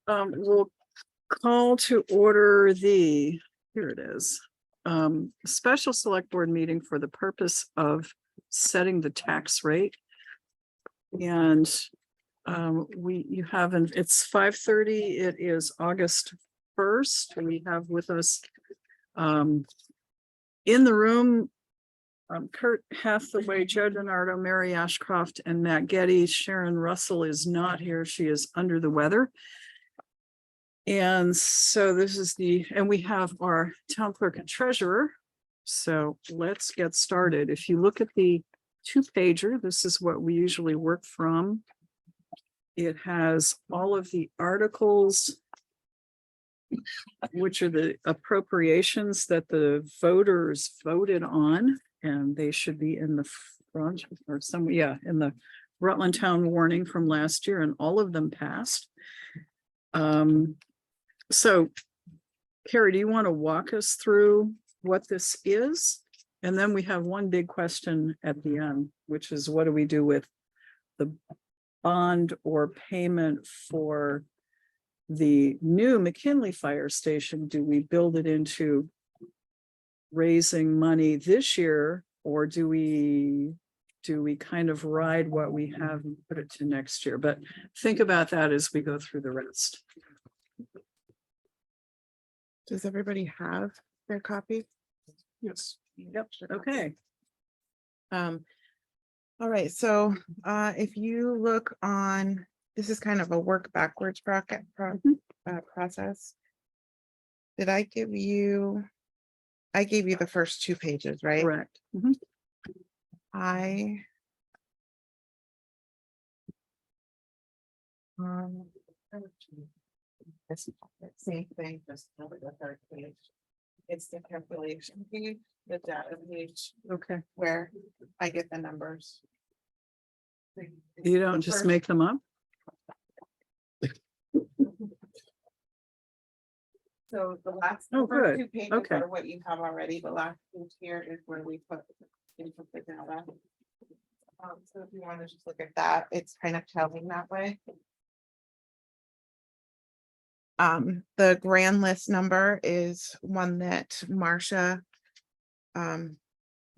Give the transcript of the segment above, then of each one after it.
We'll call to order here it is. Special select board meeting for the purpose of setting the tax rate. And it's 5:30. It is August 1st. We have with us in the room Kurt Hathaway, Joe DiNardo, Mary Ashcroft, and Matt Getty. Sharon Russell is not here. She is under the weather. And so and we have our town clerk and treasurer. So let's get started. If you look at the 2-pager, this is what we usually work from. It has all of the articles, which are the appropriations that the voters voted on, and they should be in the front or in the Rutland Town warning from last year, and all of them passed. So Carrie, do you want to walk us through what this is? And then we have one big question at the end, which is what do we do with the bond or payment for the new McKinley Fire Station? Do we build it into raising money this year, or do we kind of ride what we have and put it to next year? But think about that as we go through the rest. Does everybody have their copy? Yes. Yep. Okay. All right, so if you look on, this is kind of a work backwards process. Did I give you? I gave you the first 2 pages, right? Correct. Same thing, just the 3rd page. It's the calculation page, the data page, Okay. where I get the numbers. You don't just make them up? So the last Oh, good. 2 pages Okay. are what you have already. The last page here is where we put input the data. So if you want to just look at that, it's kind of telling that way. The grand list number is one that Marcia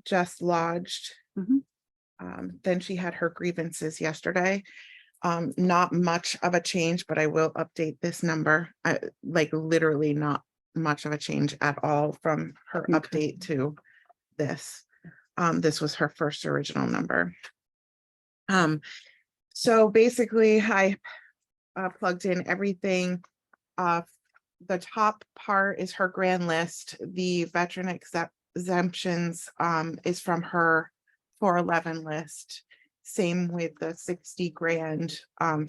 just lodged. Mhm. Then she had her grievances yesterday. Not much of a change, but I will update this number. Like literally not much of a change at all from her update to this. This was her first original number. So basically I plugged in everything. The top part is her grand list. The veteran exemptions is from her 411 list. Same with the 60 grand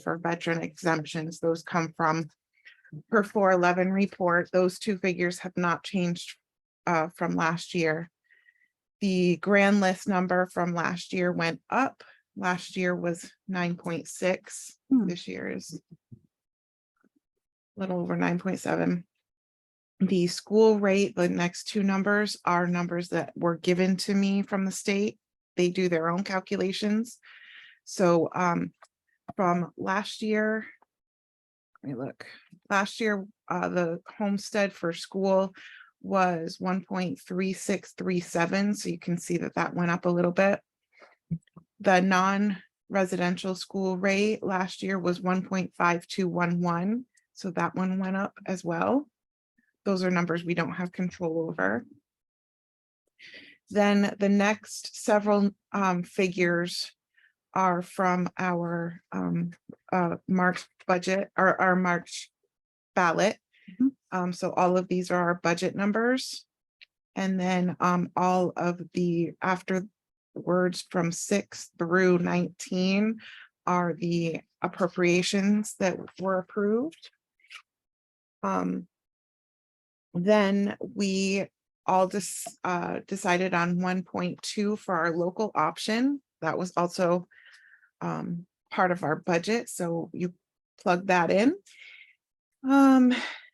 for veteran exemptions. Those come from her 411 report. Those 2 figures have not changed from last year. The grand list number from last year went up. Last year was 9.6. This year is a little over 9.7. The school rate, the next 2 numbers are numbers that were given to me from the state. They do their own calculations. So from last year, let me look. Last year, the homestead for school was 1.3637. So you can see that that went up a little bit. The non-residential school rate last year was 1.5211. So that one went up as well. Those are numbers we don't have control over. Then the next several figures are from our March budget or our March ballot. So all of these are our budget numbers. And then all of the afterwards from 6 through 19 are the appropriations that were approved. Then we all decided on 1.2 for our local option. That was also part of our budget. So you plug that in.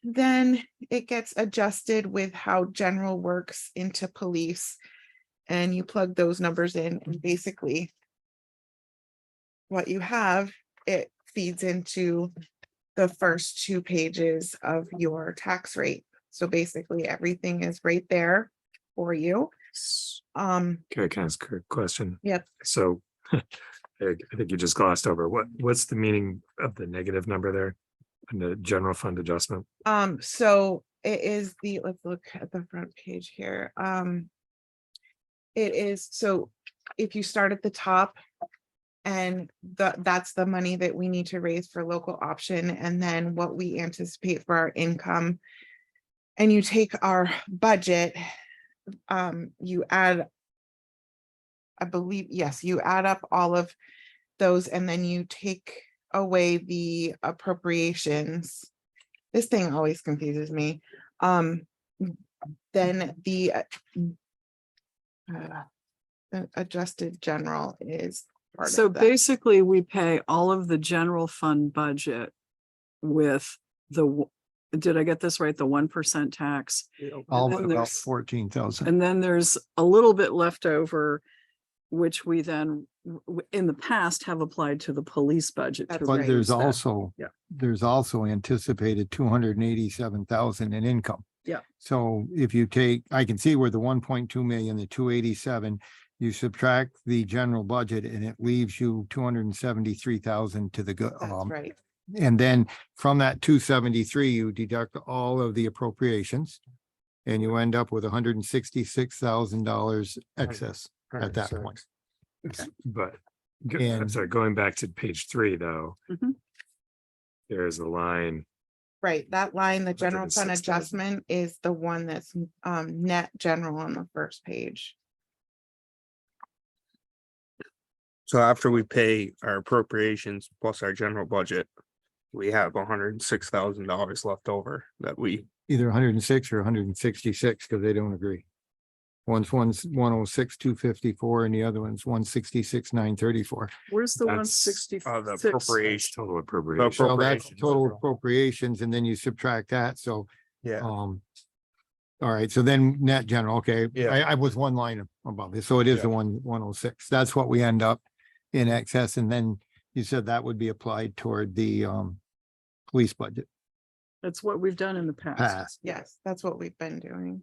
Then it gets adjusted with how general works into police. And you plug those numbers in, and basically what you have, it feeds into the first 2 pages of your tax rate. So basically, everything is right there for you. Okay, can I ask a question? Yep. So I think you just glossed over. What's the meaning of the negative number there? In the general fund adjustment? So it is let's look at the front page here. It is, so if you start at the top and that's the money that we need to raise for local option, and then what we anticipate for our income. And you take our budget, you add, I believe, yes, you add up all of those and then you take away the appropriations. This thing always confuses me. Then the adjusted general is part So of that. basically, we pay all of the general fund budget with did I get this right? The 1% tax. All then but about there's- 14,000. And then there's a little bit left over, which we then in the past have applied to the police budget. to That's But right. there's raise that. also, Yeah. there's also anticipated 287,000 in income. Yeah. So if you take, I can see where the 1.2 million, the 287, you subtract the general budget and it leaves you 273,000 to the good. That's right. And then from that 273, you deduct all of the appropriations. And you end up with $166,000 excess at that point. But I'm And- sorry, going back to page 3, though. Mhm. There's a line, Right, that line, the general fund 106,000. adjustment is the one that's net general on the first page. So after we pay our appropriations plus our general budget, we have $106,000 left over that we, Either 106 or 166, because they don't agree. One's 106, 254, and the other one's 166, 934. Where's the That's, 166? the appropriation. total appropriation. So that's Appropriations. total appropriations, and then you subtract that, so, yeah, all right, so then net general, okay, Yeah. I was one line above it, so it is the 106. That's what we end up in excess, and then you said that would be applied toward the police budget That's what we've done in the past. pass, Yes, that's what we've been doing.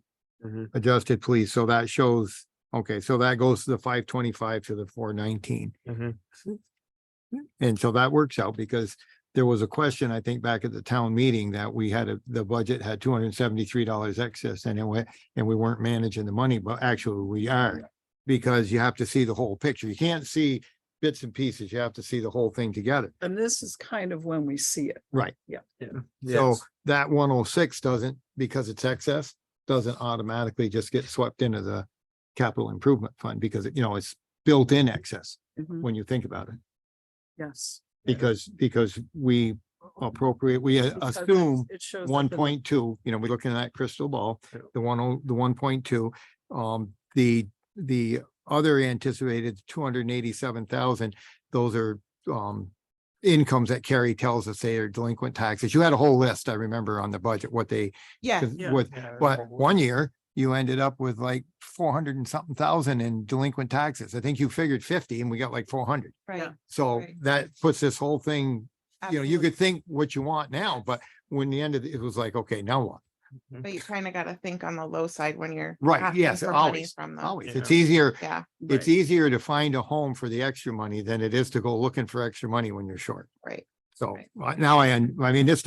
adjusted police, so that shows, okay, so that goes to the 525 to the 419. Mhm. And so that works out because there was a question, I think, back at the town meeting that we had the budget had $273 excess and it went, and we weren't managing the money, but actually we are. Because you have to see the whole picture. You can't see bits and pieces. You have to see the whole thing together. And this is kind of when we see it. Right. Yeah. So Yes. that 106 doesn't, because it's excess, doesn't automatically just get swept into the capital improvement fund because it's built in excess Mhm. when you think about it. Yes. Because we appropriate, we Because assume it shows up in 1.2, we're looking at that crystal ball, Yeah. the 1.2. The other anticipated 287,000, those are incomes that Carrie tells us they are delinquent taxes. You had a whole list, I remember, on the budget, what they, Yeah, 'cause Yeah. with, Yeah, but one year you ended up with like 400 and something thousand in delinquent taxes. I think you figured 50 and we got like 400. right. So Right. that puts this whole thing, you Absolutely. could think what you want now, but when the end of it was like, okay, now what? But you kind of got to think on the low side when you're. Right, asking yes, for money always, From them. Always, Yeah. it's easier, Yeah, it's Right. easier to find a home for the extra money than it is to go looking for extra money when you're short. right. So Right. now I mean, this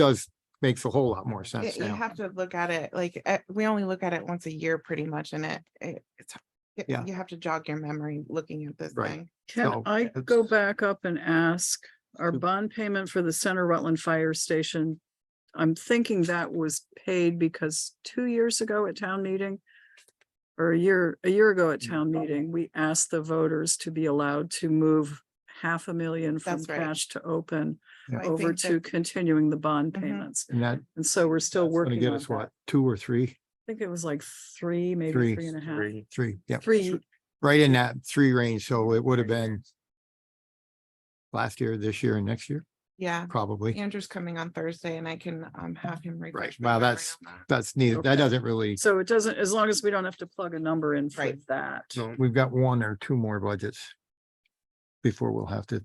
makes a whole lot more sense You now. have to look at it like, we only look at it once a year pretty much and it's. Yeah. You have to jog your memory looking at this Right. thing. Can So I it's- go back up and ask, our Sure. bond payment for the Center Rutland Fire Station? I'm thinking that was paid because 2 years ago at town meeting, or a year ago at town meeting, we asked the voters to be allowed to move $500,000 from That's right. cash to open Yeah. I over think to that- continuing the bond Mhm. payments. And that's And so we're still gonna working get on us that. what, 2 or 3? I think it was like 3, maybe Three. 3.5. 3. Yeah, 3, right in that 3 range. So it would have been last year, this year, and next year, Yeah, probably. Andrew's coming on Thursday and I can have him. refresh my Well, memory that's- on that. That's neither, that Okay. doesn't really, so it doesn't, as long as we don't have to plug a number in for Right. that. No, we've got 1 or 2 more budgets before we'll have to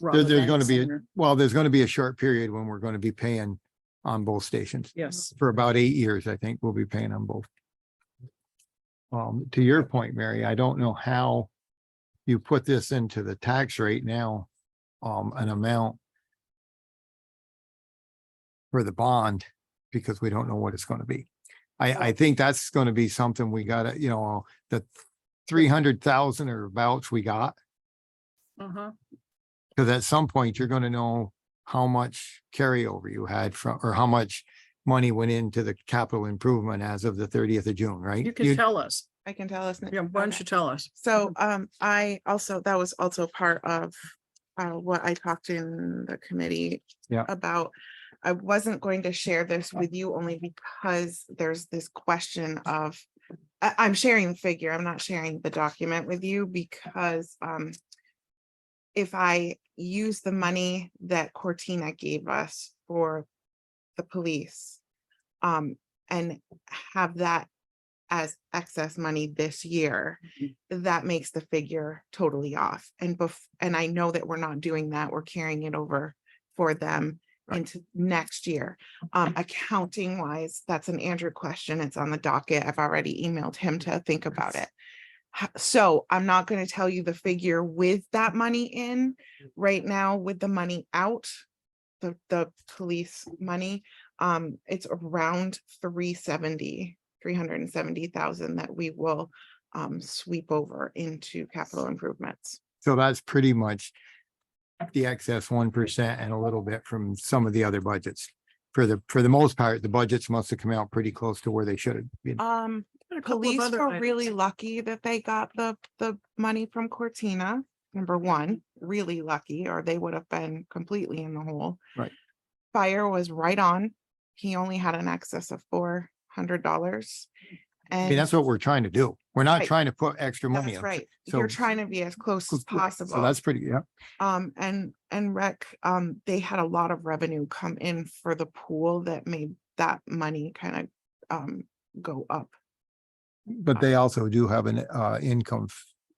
rather there's than gonna be, sooner. well, there's gonna be a short period when we're gonna be paying on both stations. Yes, For about 8 years, I think we'll be paying on both. To your point, Mary, I don't know how you put this into the tax rate now, an amount for the bond, because we don't know what it's gonna be. I think that's gonna be something we gotta, the 300,000 or abouts we got, uh-huh, because at some point you're gonna know how much carryover you had from, or how much money went into the capital improvement as of the 30th of June, right? you can tell us, I can tell us. yeah, why don't Okay. you tell us? So, I also, that was also part of, what I talked in the committee. Yeah. About, I wasn't going to share this with you only because there's this question of, I'm sharing the figure, I'm not sharing the document with you because, if I use the money that Cortina gave us for the police, and have that as excess money this year, that makes the figure totally off. And I know that we're not doing that. We're carrying it over for them into next year. Accounting wise, that's an Andrew question. It's on the docket. I've already emailed him to think about it. So I'm not going to tell you the figure with that money in right now. With the money out, the police money, it's around 370,000 that we will sweep over into capital improvements. So that's pretty much the excess 1% and a little bit from some of the other budgets. For the most part, the budgets must have come out pretty close to where they should have been. A couple of Police other were items. really lucky that they got the money from Cortina. Number one, really lucky, or they would have been completely in the hole. Right. Fire was right on. He only had an excess of $400. I mean, And that's what we're trying to do. We're not Right. trying to put extra money. that's in. right. So- You're trying to be as close as possible. So that's pretty, yeah. And rec, they had a lot of revenue come in for the pool that made that money kind of go up. But they also do have an income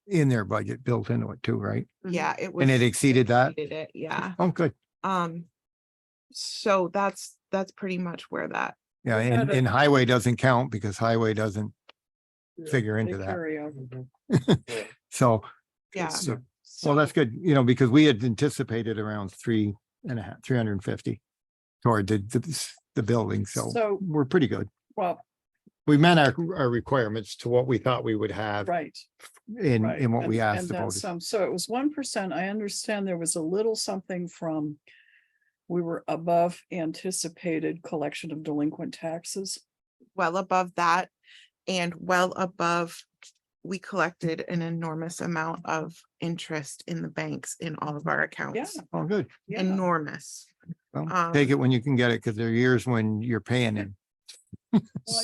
in their budget built into it too, right? Yeah, it was. And it exceeded that? exceeded it, yeah. Oh, good. So that's pretty much where that, Yeah, We had and, a- and highway doesn't count because highway doesn't figure They into that. carry over. So, yeah. So well, that's good, because we had anticipated around 350 toward the building, so So- we're pretty good. Well, We met our requirements to what we thought we would have right. in Right, what we and- asked and the then voters. some. So it was 1%. I understand there was a little something from, we were above anticipated collection of delinquent taxes. Well above that and well above, we collected an enormous amount of interest in the banks in all of our accounts. Oh, good. Yeah, Enormous. Well, take it when you can get it, because there are years when you're paying it. well,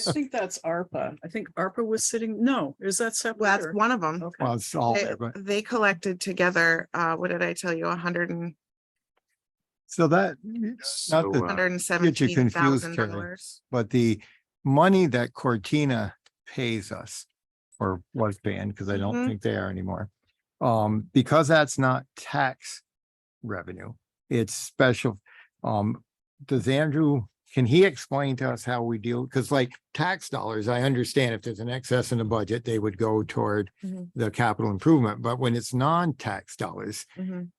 I think that's ARPA. I think ARPA was sitting, no, is that separate? Well, that's or- one of them. Okay, Well, it's all They, there, but they collected together, what did I tell you? so that, So, not the, $117,000. but the money that Cortina pays us or was paying, because I don't Mhm. think they are anymore. Because that's not tax revenue, it's special. Does Andrew, can he explain to us how we deal? Because like tax dollars, I understand if there's an excess in the budget, they would go toward Mhm. the capital improvement, but when it's non-tax dollars, Mhm.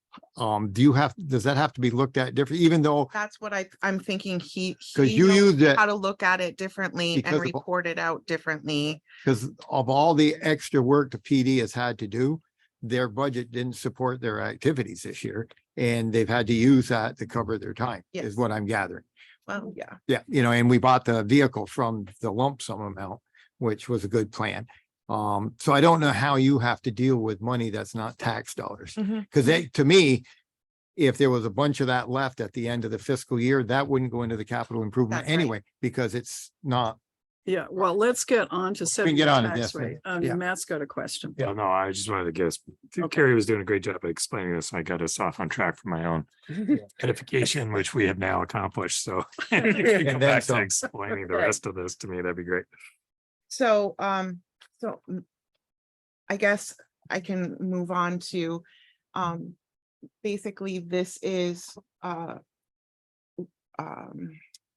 does that have to be looked at different, even though, That's what I'm thinking. He you knows used it- how to look at it differently Because and of- report it out differently. because of all the extra work the PD has had to do, their budget didn't support their activities this year, and they've had to use that to cover their time, Yes. is what I'm gathering. Well, yeah. Yeah, and we bought the vehicle from the lump sum amount, which was a good plan. So I don't know how you have to deal with money that's not tax dollars. Mhm. Because to me, if there was a bunch of that left at the end of the fiscal year, that wouldn't go into the capital improvement That's right. anyway, because it's not. yeah, well, let's get on to setting get the on to tax this one. rate. Yeah. Matt's got a question. no, I just wanted to get us, Okay. Carrie was doing a great job at explaining this. I got us off on track for my own edification, which we have now accomplished. So if you could And come then back to some. explaining the Okay. rest of this to me, that'd be great. So, I guess I can move on to, basically this is,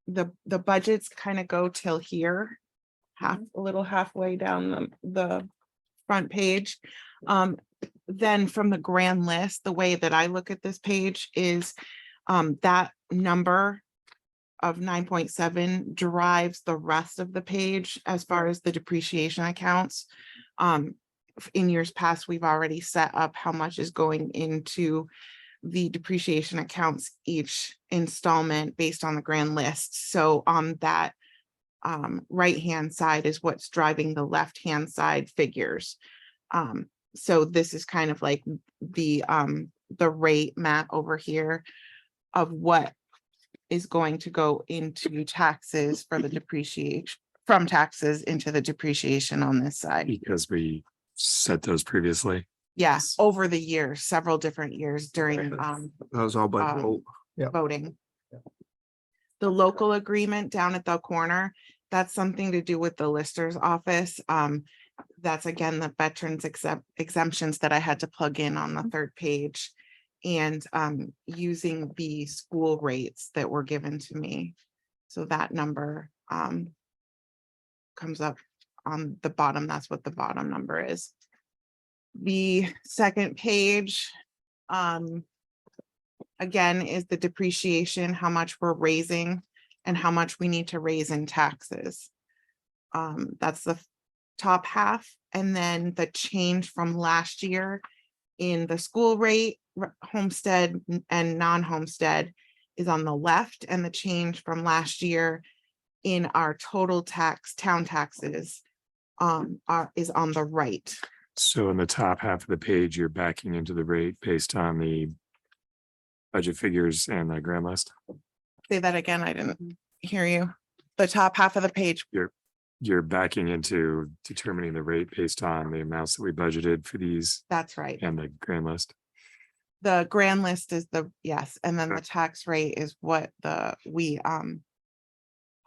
the budgets kind of go till here. A little halfway down the front page. Then from the grand list, the way that I look at this page is, that number of 9.7 drives the rest of the page as far as the depreciation accounts. In years past, we've already set up how much is going into the depreciation accounts each installment based on the grand list. So on that right-hand side is what's driving the left-hand side figures. So this is kind of like the rate map over here of what is going to go into taxes for the depreciation, from taxes into the depreciation on this side. Because we set those previously. Yes, over the years, several different years during That was all by vote. voting. The local agreement down at the corner, that's something to do with the lister's office. That's again, the veterans exemptions that I had to plug in on the third page. And using the school rates that were given to me. So that number comes up on the bottom. That's what the bottom number is. The second page, again, is the depreciation, how much we're raising and how much we need to raise in taxes. That's the top half. And then the change from last year in the school rate, homestead and non-homestead is on the left, and the change from last year in our total town taxes is on the right. So in the top half of the page, you're backing into the rate based on the budget figures and the grand list. Say that again, I didn't hear you. The top half of the page, You're backing into determining the rate based on the amounts that we budgeted for these that's right. and the grand list. The grand list is yes, and then the tax rate is what we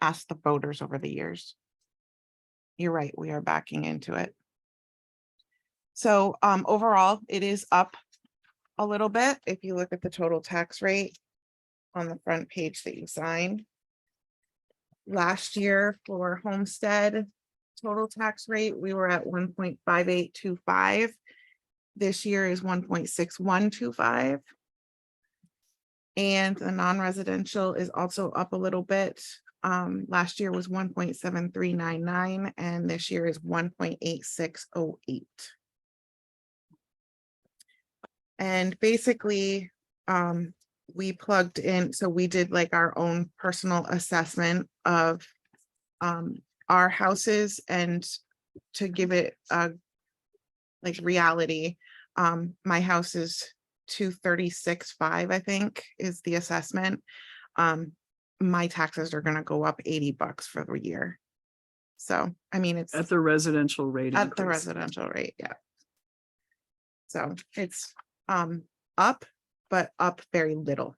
asked the voters over the years. You're right, we are backing into it. So overall, it is up a little bit. If you look at the total tax rate on the front page that you signed. Last year for homestead total tax rate, we were at 1.5825. This year is 1.6125. And the non-residential is also up a little bit. Last year was 1.7399 and this year is 1.8608. And basically, we plugged in, so we did like our own personal assessment of our houses, and to give it a like reality, my house is 236.5, I think is the assessment. My taxes are gonna go up $80 for the year. So, I mean, it's At the residential rate. at the increase. residential rate, yeah. So it's up, but up very little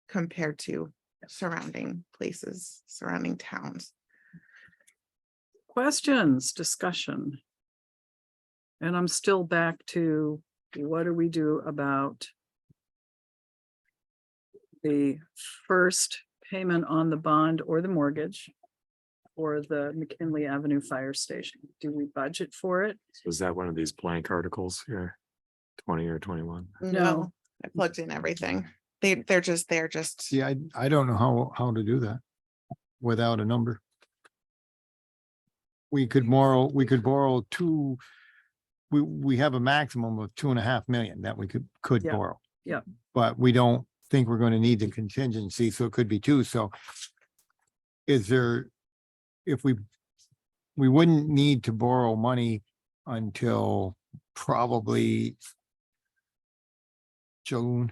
compared to surrounding places, surrounding towns. Questions, discussion. And I'm still back to, what do we do about the first payment on the bond or the mortgage for the McKinley Avenue Fire Station? Do we budget for it? So is that one of these blank articles here? 20 or 21? No, I plugged in everything. They're just. See, I don't know how to do that without a number. We could borrow we have a maximum of 2.5 million that we could Yeah, borrow. yeah. But we don't think we're going to need the contingency, so it could be 2. So is there, if we wouldn't need to borrow money until probably June,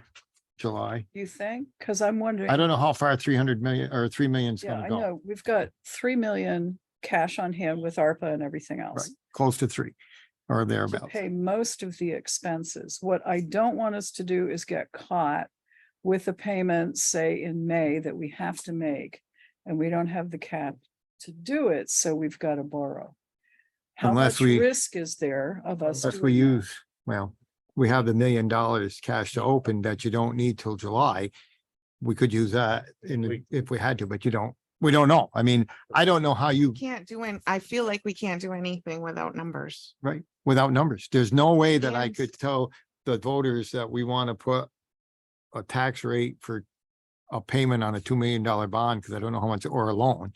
July. Do you think? Because I'm wondering. I don't know how far 300 million or 3 million is Yeah, going I to go. know. We've got 3 million cash on hand with ARPA and everything Right, else. close to 3 or To thereabouts. pay most of the expenses. What I don't want us to do is get caught with a payment, say in May, that we have to make, and we don't have the cap to do it, so we've got to borrow. How Unless much we- risk is there of us? Unless we doing that? use, well, we have the $1 million cash to open that you don't need till July. We could use that if we had to, but we don't know. I mean, I don't know how you, Can't do it. I feel like we can't do anything without numbers. right, without numbers. There's no way that I And- could tell the voters that we want to put a tax rate for a payment on a $2 million bond, because I don't know how much, or a loan.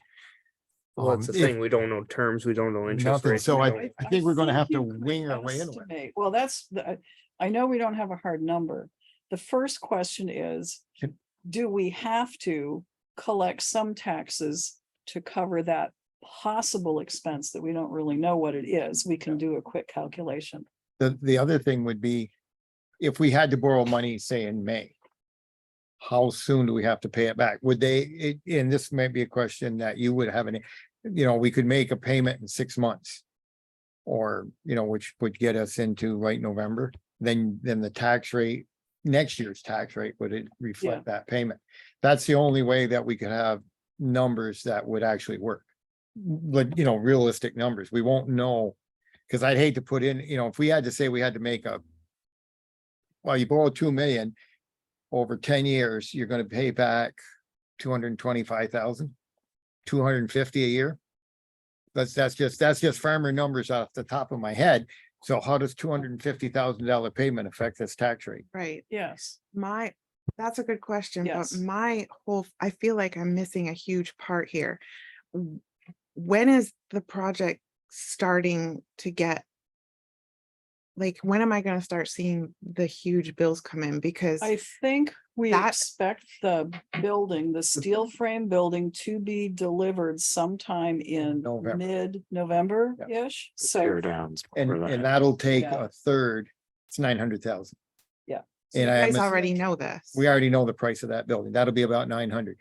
Well, that's the If thing. We don't know terms. We don't know interest Nothing, rates. so we I don't- think we're gonna have to you could wing our way into it. estimate- Well, that's the, I know we don't have a hard number. The first question is, Can- do we have to collect some taxes to cover that possible expense that we don't really know what it is? We can do a quick calculation. The other thing would be, if we had to borrow money, say in May, how soon do we have to pay it back? Would they, and this may be a question that you would have any, we could make a payment in 6 months. Or, which would get us into late November, then the tax rate, next year's tax rate would it reflect that payment? That's the only way that we could have numbers that would actually work. But, realistic numbers, we won't know. Cause I'd hate to put in, if we had to say we had to make well, you borrow 2 million over 10 years, you're gonna pay back 225,000, 250 a year. That's just farmer numbers off the top of my head. So how does $250,000 payment affect this tax rate? Right. Yes. That's a good question, but Yes. I feel like I'm missing a huge part here. When is the project starting to get? Like, when am I gonna start seeing the huge bills come in? Because I think we That- expect the building, the steel frame building to be delivered sometime in November. mid-November-ish. So, Tear downs. And that'll take Yeah. a third, it's 900,000. so you And I guys am already know this. We already know the price of that building. That'll be about 900.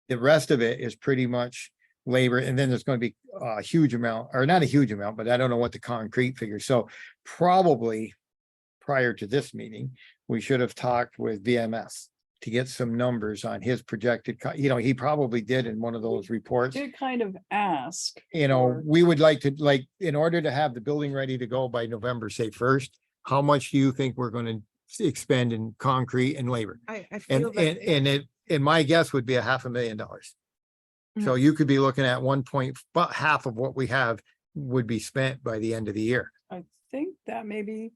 The rest of it is pretty much labor, and then there's gonna be a huge amount, or not a huge amount, but I don't know what the concrete figure. So probably prior to this meeting, we should have talked with VMS to get some numbers on his projected, he probably did in one of those reports. did kind of ask. We would like to, in order to have the building ready to go by November, say 1st, how much do you think we're gonna expend in concrete and labor? I And, feel that. and my guess would be $500,000. So you could be looking at but half of what we have would be spent by the end of the year. I think that may be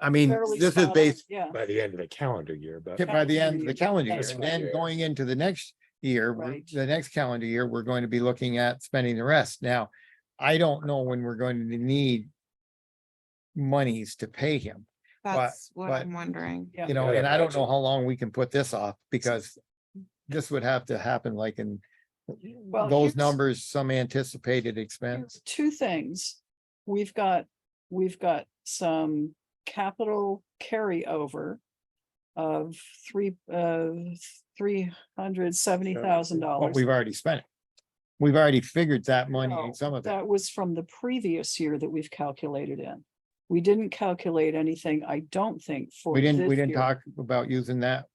I mean, fairly this is spot on. based Yeah, By the end of the calendar year, but. by the end of the calendar year, That's and right. then going into the next year, Right. the next calendar year, we're going to be looking at spending the rest. Now, I don't know when we're going to need monies to pay him, That's what but- I'm wondering. yeah. and I don't know how long we can put this off, because this would have to happen like in Well, those here's- numbers, some anticipated expense. Here's two things. We've got some capital carryover of $370,000. But we've already spent it. We've already figured that money, No, some of that. That was from the previous year that we've calculated in. We didn't calculate anything, I don't think, for. We didn't this year. talk about using that.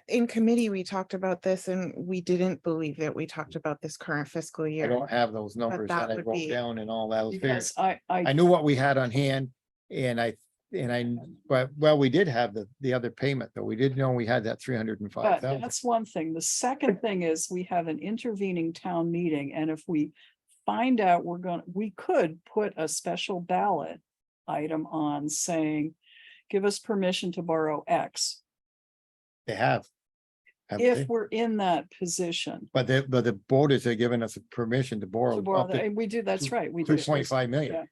In committee, we talked about this and we didn't believe that we talked about this current fiscal I year. don't have those numbers that that I would wrote be- down and all that. was figured. Because I I knew what we had on hand and but we did have the other payment, though. We did know we had that 305,000. But that's one thing. The second thing is we have an intervening town meeting, and if we find out we could put a special ballot item on saying, give us permission to borrow X, They have. haven't if they? we're in that position. But the voters are giving us permission to borrow To borrow up that, to and we do, that's right. We do. 2.5 million. Yeah.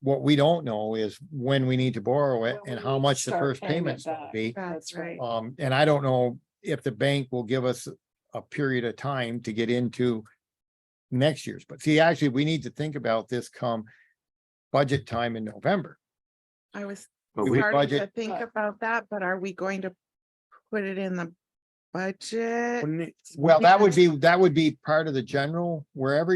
What we don't know is when we need to borrow it When and we how need to much the start first paying it payment's gonna back. be. That's right. And I don't know if the bank will give us a period of time to get into next year's, but see, actually, we need to think about this come budget time in November. I was But we starting to budget- think about that, but are we going to put it in the budget? Wouldn't it- Well, that would be part of the general, wherever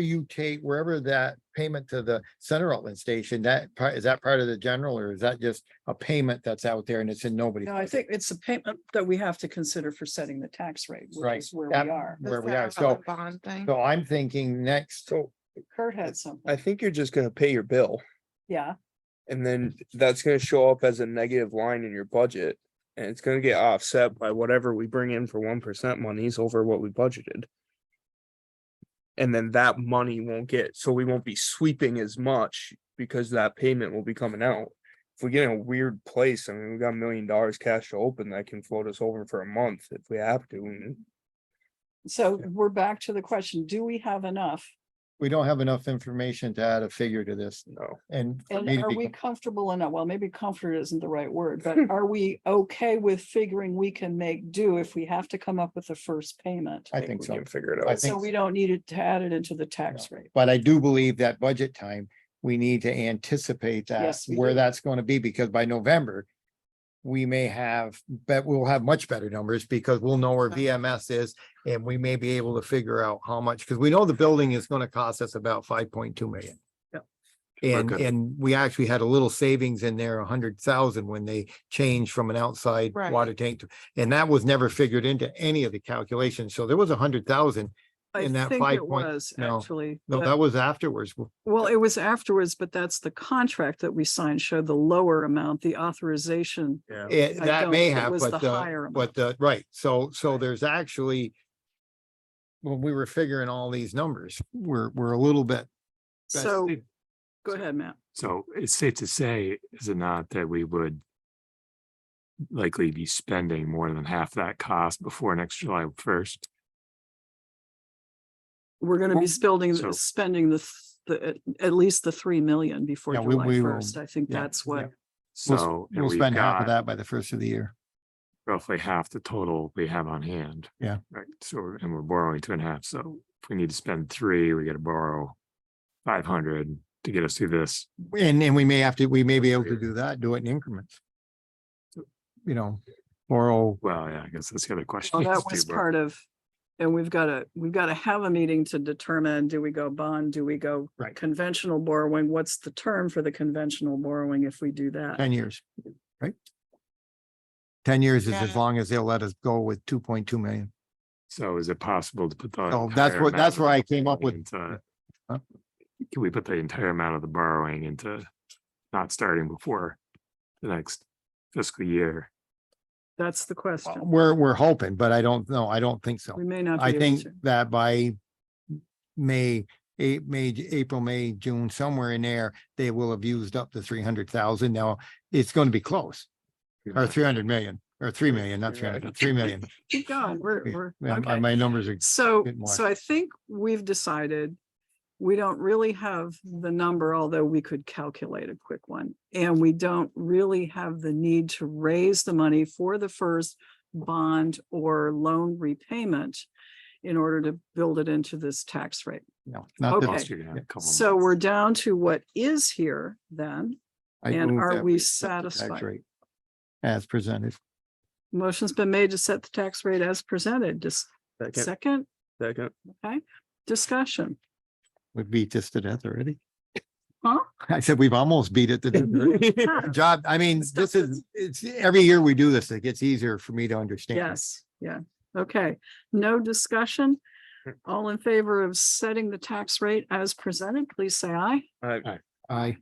that payment to the Center Rutland station, is that part of the general, or is that just a payment that's out there and it's in nobody's? No, I think it's a payment that we have to consider for setting the tax rate, which Right. is where That- we are. Where The we are, Sarah so, Bond thing. so I'm thinking next, So Kurt had something. I think you're just gonna pay your bill. Yeah, And then that's gonna show up as a negative line in your budget. And it's gonna get offset by whatever we bring in for 1% monies over what we budgeted. And then that money won't get, so we won't be sweeping as much because that payment will be coming out. If we get in a weird place, I mean, we got $1 million cash to open that can float us over for a month if we have to. And So we're back to the question, do we have enough? We don't have enough information to add a figure to this no, and. for And me to are be we com- comfortable enough? Well, maybe comfort isn't the right word, but are we okay with figuring we can make do if we have to come up with the first payment? I think we so. can figure it I out. think So we don't need it to add it into the tax rate. But I do believe that budget time, we need to anticipate that Yes, we where do. that's going to be, because by November. We may have, but we'll have much better numbers because we'll know where VMS is and we may be able to figure out how much, because we know the building is going to cost us about 5.2 million. Yep. And, Okay. and we actually had a little savings in there, 100,000 when they changed from an outside Right. water tank to, and that was never figured into any of the calculations. So there was 100,000. I In that think 5 it point- was no, actually. No, but- that was afterwards. Well, it was afterwards, but that's the contract that we signed showed the lower amount, the authorization. Yeah. I That don't may think it have, was the but higher amount. right, so there's actually. When we were figuring all these numbers, we're a little bit, So, go ahead, Matt. So it's safe to say, is it not, that we would likely be spending more than half that cost before next July 1st? We're gonna be spending, so- spending at least the 3 million before Yeah, we- July we will- 1st. I think yeah, that's what, So. and we'll we've spend half of got that by the first of the year. Roughly half the total we have on hand. Yeah. Right, so, and we're borrowing 2.5, so if we need to spend 3, we gotta borrow 500 to get us through this. And we may be able to do that, do it in increments. You know, borrow, Well, yeah, I guess that's the other question. well, that is, was do we- part of, and we've got to have a meeting to determine, do we go bond, do we go Right. conventional borrowing? What's the term for the conventional borrowing if we do that? 10 years, right? 10 years is as Yeah. long as they'll let us go with 2.2 million. So is it possible to put the? So that's entire what, that's amount where I of came up borrowing with. into- Huh? Can we put the entire amount of the borrowing into not starting before the next fiscal year? That's the question. We're hoping, but I don't know. I don't think so. We may not. I be able think to. that by April, May, June, somewhere in there, they will have used up the 300,000. Now, it's going to be close, or 300 million, or 3 million, not 300, 3 million. Keep going. We're, Yeah, okay. my numbers are, So, bit more. so I think we've decided we don't really have the number, although we could calculate a quick one. And we don't really have the need to raise the money for the first bond or loan repayment in order to build it into this tax rate. no, not Okay. that. Plus you're gonna have a couple So months. we're down to what is here then. I And move are that we set the tax satisfied? rate As presented. Motion's been made to set the tax rate as presented. Just Second, second, second. discussion. We beat this to death already. Huh? I said we've almost beat it to death. already. Job, I mean, this is, it's, every year we do this, it gets easier for me to understand. Yes, yeah, okay. No discussion. All in favor of setting the tax rate as presented, please say aye. I,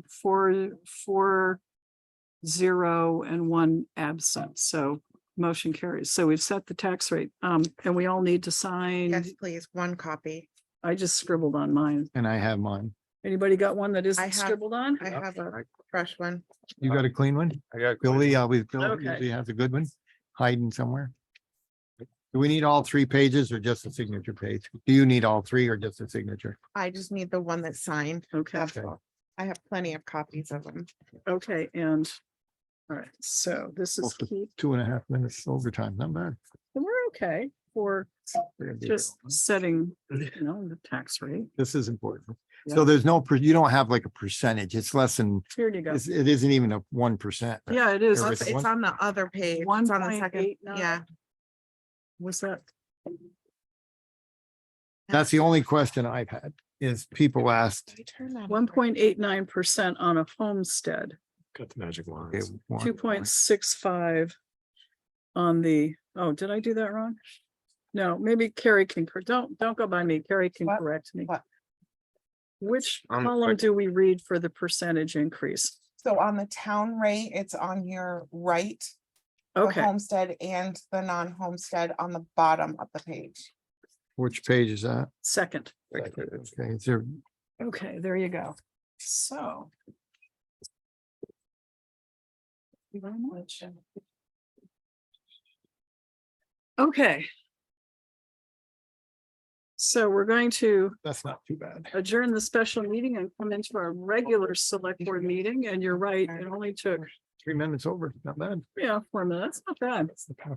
Four, 0 and 1 absent, so motion carries. So we've set the tax rate, and we all need to sign. Yes, please, one copy. I just scribbled on mine. and I have mine. Anybody got one that I isn't have- scribbled on? I have a fresh one. You got a clean one? I got. Billy, always, Bill Okay. usually has a good one hiding somewhere. Do we need all 3 pages or just a signature page? Do you need all 3 or just a signature? I just need the one that's signed. Okay, That's all. I have plenty of copies of them. okay, and, all right, so this is Close to keep, 2.5 minutes overtime, not bad. we're okay for just setting, you know, the tax rate. This is important. Yeah. So there's no, you don't have like a percentage. It's less than, Here you go. it isn't even a 1%. Yeah, it is. There It's is It's- one- on the other page. It's on the second. 1.89. Yeah. What's that? That's the only question I've had is people asked. Can you turn that off? 1.89% on a homestead, Got the magic okay, wands. 2.65 on the, oh, did I do that wrong? No, maybe Carrie can, don't go by me. Carrie can What? correct me. What? Which On- column do we read for the percentage increase? So on the town rate, it's on your right. The Okay, homestead and the non-homestead on the bottom of the page. Which page is that? second. Okay, is there, Okay, there you go. So. Thank you very much. Okay. So we're going to that's not too bad. adjourn the special meeting and come into our regular select board meeting, and you're right, it only took, 3 minutes over, not bad. 4 minutes, not bad. That's the power.